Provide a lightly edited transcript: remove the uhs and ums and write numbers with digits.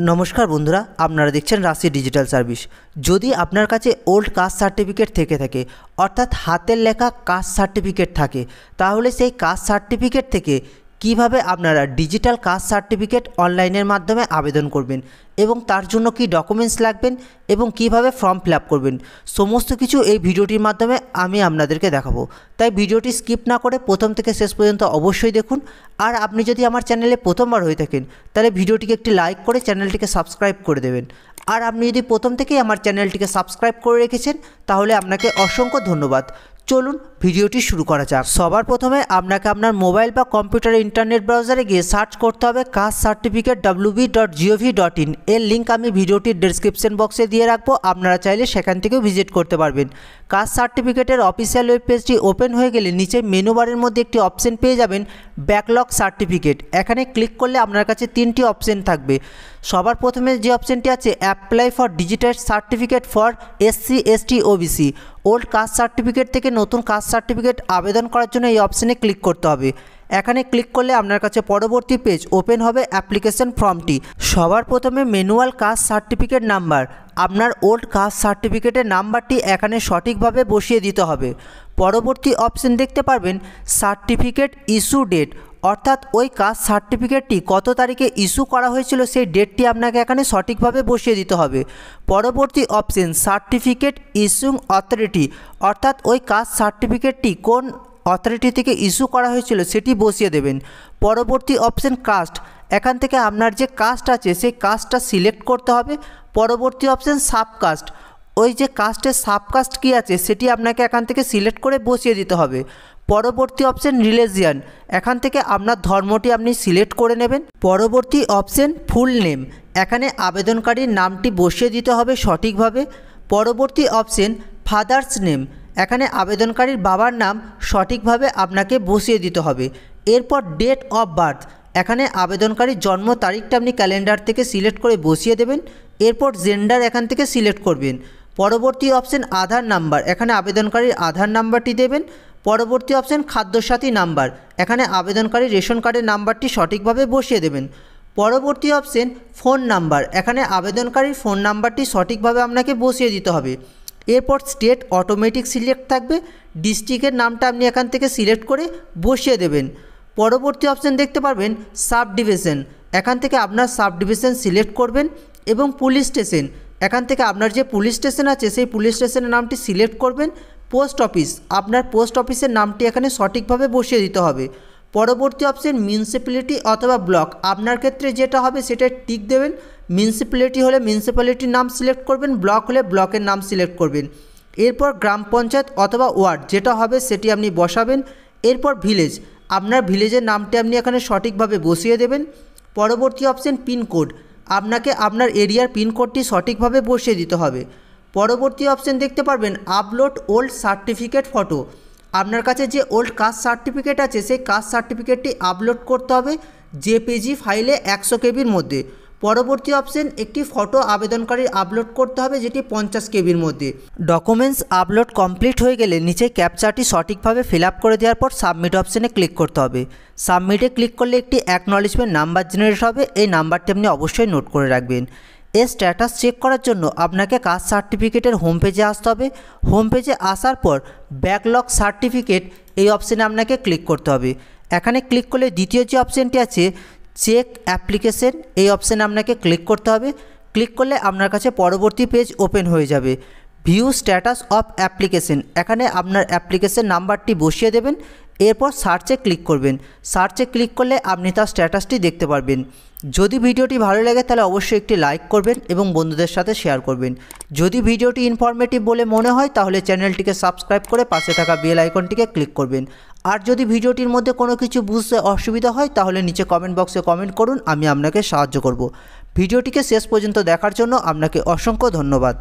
নমস্কার বন্ধুরা, আপনারা দেখছেন রাশি ডিজিটাল সার্ভিস। যদি আপনার কাছে ওল্ড কাস্ট সার্টিফিকেট থেকে থাকে, অর্থাৎ হাতের লেখা কাস্ট সার্টিফিকেট থাকে, তাহলে সেই কাস্ট সার্টিফিকেট থেকে কিভাবে আপনারা ডিজিটাল কাস্ট সার্টিফিকেট অনলাইনের মাধ্যমে আবেদন করবেন এবং তার জন্য কি ডকুমেন্টস লাগবেন এবং কিভাবে ফর্ম ফিল আপ করবেন, সমস্ত কিছু এই ভিডিওটির মাধ্যমে আমি আপনাদেরকে দেখাবো। তাই ভিডিওটি স্কিপ না করে প্রথম থেকে শেষ পর্যন্ত অবশ্যই দেখুন। আর আপনি যদি আমার চ্যানেলে প্রথমবার হয়ে থাকেন তাহলে ভিডিওটিকে একটি লাইক করে চ্যানেলটিকে সাবস্ক্রাইব করে দেবেন। আর আপনি যদি প্রথম থেকেই আমার চ্যানেলটিকে সাবস্ক্রাইব করে রেখেছেন তাহলে আপনাকে অসংখ্য ধন্যবাদ। চলুন ভিডিওটি শুরু করা যাক। সবার প্রথমে আপনাকে আপনার মোবাইল বা কম্পিউটারের ইন্টারনেট ব্রাউজারে গিয়ে সার্চ করতে হবে কাস্ট সার্টিফিকেট www.gov.in। এর লিঙ্ক আমি ভিডিওটির ডেসক্রিপশন বক্সে দিয়ে রাখবো, আপনারা চাইলে সেখান থেকেও ভিজিট করতে পারবেন। কাস্ট সার্টিফিকেটের অফিসিয়াল ওয়েব পেজটি ওপেন হয়ে গেলে নিচে মেনু বারের মধ্যে একটি অপশন পেয়ে যাবেন ব্যাকলগ সার্টিফিকেট। এখানে ক্লিক করলে আপনার কাছে তিনটি অপশন থাকবে। সবার প্রথমে যে অপশনটি আছে apply for digital certificate for SC ST OBC, old caste certificate থেকে নতুন কাস্ট সার্টিফিকেট আবেদন করার জন্য এই অপশানে ক্লিক করতে হবে। এখানে ক্লিক করলে আপনার কাছে পরবর্তী পেজ ওপেন হবে অ্যাপ্লিকেশন ফর্মটি। সবার প্রথমে ম্যানুয়াল কাস্ট সার্টিফিকেট নাম্বার, আপনার ওল্ড কাস্ট সার্টিফিকেটের নাম্বারটি এখানে সঠিকভাবে বসিয়ে দিতে হবে। পরবর্তী অপশন দেখতে পারবেন সার্টিফিকেট ইস্যু ডেট, অর্থাৎ ওই কাস্ট সার্টিফিকেটটি কত তারিখে ইস্যু করা হয়েছিল সেই ডেটটি আপনাকে এখানে সঠিকভাবে বসিয়ে দিতে হবে। পরবর্তী অপশন সার্টিফিকেট ইস্যুইং অথরিটি, অর্থাৎ ওই কাস্ট সার্টিফিকেটটি কোন অথরিটি থেকে ইস্যু করা হয়েছিল সেটি বসিয়ে দেবেন। পরবর্তী অপশন কাস্ট, এখান থেকে আপনার যে কাস্ট আছে সেই কাস্টটা সিলেক্ট করতে হবে। পরবর্তী অপশন সাবকাস্ট, ওই যে কাস্টের সাবকাস্ট কী আছে সেটি আপনাকে এখান থেকে সিলেক্ট করে বসিয়ে দিতে হবে। পরবর্তী অপশন রিলিজিয়ান, এখান থেকে আপনার ধর্মটি আপনি সিলেক্ট করে নেবেন। পরবর্তী অপশন ফুল নেম, এখানে আবেদনকারীর নামটি বসিয়ে দিতে হবে সঠিকভাবে। পরবর্তী অপশন ফাদার্স নেম, এখানে আবেদনকারীর বাবার নাম সঠিকভাবে আপনাকে বসিয়ে দিতে হবে। এরপর ডেট অফ বার্থ, এখানে আবেদনকারীর জন্ম তারিখটা আপনি ক্যালেন্ডার থেকে সিলেক্ট করে বসিয়ে দেবেন। এরপর জেন্ডার এখান থেকে সিলেক্ট করবেন। পরবর্তী অপশন আধার নাম্বার, এখানে আবেদনকারীর আধার নাম্বারটি দেবেন। পরবর্তী অপশন খাদ্যসাথী নাম্বার, এখানে আবেদনকারীর রেশন কার্ডের নাম্বারটি সঠিকভাবে বসিয়ে দেবেন। পরবর্তী অপশন ফোন নাম্বার, এখানে আবেদনকারীর ফোন নাম্বারটি সঠিকভাবে আপনাকে বসিয়ে দিতে হবে। এরপর স্টেট অটোমেটিক সিলেক্ট থাকবে, ডিস্ট্রিক্টের নামটা আপনি এখান থেকে সিলেক্ট করে বসিয়ে দেবেন। পরবর্তী অপশন দেখতে পারবেন সাব ডিভিশন, এখান থেকে আপনার সাব ডিভিশন সিলেক্ট করবেন এবং পুলিশ স্টেশন, এখান থেকে আপনার যে পুলিশ স্টেশন আছে সেই পুলিশ স্টেশনের নামটি সিলেক্ট করবেন। পোস্ট অফিস, আপনার পোস্ট অফিসের নামটি এখানে সঠিকভাবে বসিয়ে দিতে হবে। পরবর্তী অপশন মিউনিসিপ্যালিটি অথবা ব্লক, আপনার ক্ষেত্রে যেটা হবে সেটা টিক দেবেন। মিউনিসিপ্যালিটি হলে মিউনিসিপ্যালিটির নাম সিলেক্ট করবেন, ব্লক হলে ব্লকের নাম সিলেক্ট করবেন। এরপর গ্রাম পঞ্চায়েত অথবা ওয়ার্ড যেটা হবে সেটি আপনি বসাবেন। এরপর ভিলেজ, আপনার ভিলেজের নামটি আপনি এখানে সঠিকভাবে বসিয়ে দেবেন। পরবর্তী অপশন পিনকোড, আপনাকে আপনার এরিয়ার পিনকোডটি সঠিকভাবে বসিয়ে দিতে হবে। পরবর্তী অপশন দেখতে পারবেন আপলোড ওল্ড সার্টিফিকেট ফটো, আপনার কাছে যে ওল্ড কাস্ট সার্টিফিকেট আছে সেই কাস্ট সার্টিফিকেটটি আপলোড করতে হবে জেপিজি ফাইলে 100 কেবির মধ্যে। পরবর্তী অপশন একটি ফটো আবেদনকারীর আপলোড করতে হবে যেটি 50 কেবির মধ্যে। ডকুমেন্টস আপলোড কমপ্লিট হয়ে গেলে নিচে ক্যাপচাটি সঠিকভাবে ফিল আপ করে দেওয়ার পর সাবমিট অপশানে ক্লিক করতে হবে। সাবমিটে ক্লিক করলে একটি অ্যাকনলেজমেন্ট নাম্বার জেনারেট হবে, এই নাম্বারটি আপনি অবশ্যই নোট করে রাখবেন। এর স্ট্যাটাস চেক করার জন্য আপনাকে কাস্ট সার্টিফিকেটের হোম পেজে আসতে হবে। হোম পেজে আসার পর ব্যাকলগ সার্টিফিকেট এই অপশানে আপনাকে ক্লিক করতে হবে। এখানে ক্লিক করলে দ্বিতীয় যে অপশানটি আছে চেক অ্যাপ্লিকেশন, এই অপশানে আপনাকে ক্লিক করতে হবে। ক্লিক করলে আপনার কাছে পরবর্তী পেজ ওপেন হয়ে যাবে। ভিউ স্ট্যাটাস অফ অ্যাপ্লিকেশন, এখানে আপনার অ্যাপ্লিকেশন নাম্বারটি বসিয়ে দেবেন। এরপর সার্চে ক্লিক করবেন। সার্চে ক্লিক করলে আপনি তার স্ট্যাটাসটি দেখতে পারবেন। যদি ভিডিওটি ভালো লাগে তাহলে অবশ্যই একটি লাইক করবেন এবং বন্ধুদের সাথে শেয়ার করবেন। যদি ভিডিওটি ইনফরমেটিভ বলে মনে হয় তাহলে চ্যানেলটিকে সাবস্ক্রাইব করে পাশে থাকা বেল আইকনটিকে ক্লিক করবেন। আর যদি ভিডিওটির মধ্যে কোনো কিছু বুঝতে অসুবিধা হয় তাহলে নিচে কমেন্ট বক্সে কমেন্ট করুন, আমি আপনাকে সাহায্য করব। ভিডিওটিকে শেষ পর্যন্ত দেখার জন্য আপনাকে অসংখ্য ধন্যবাদ।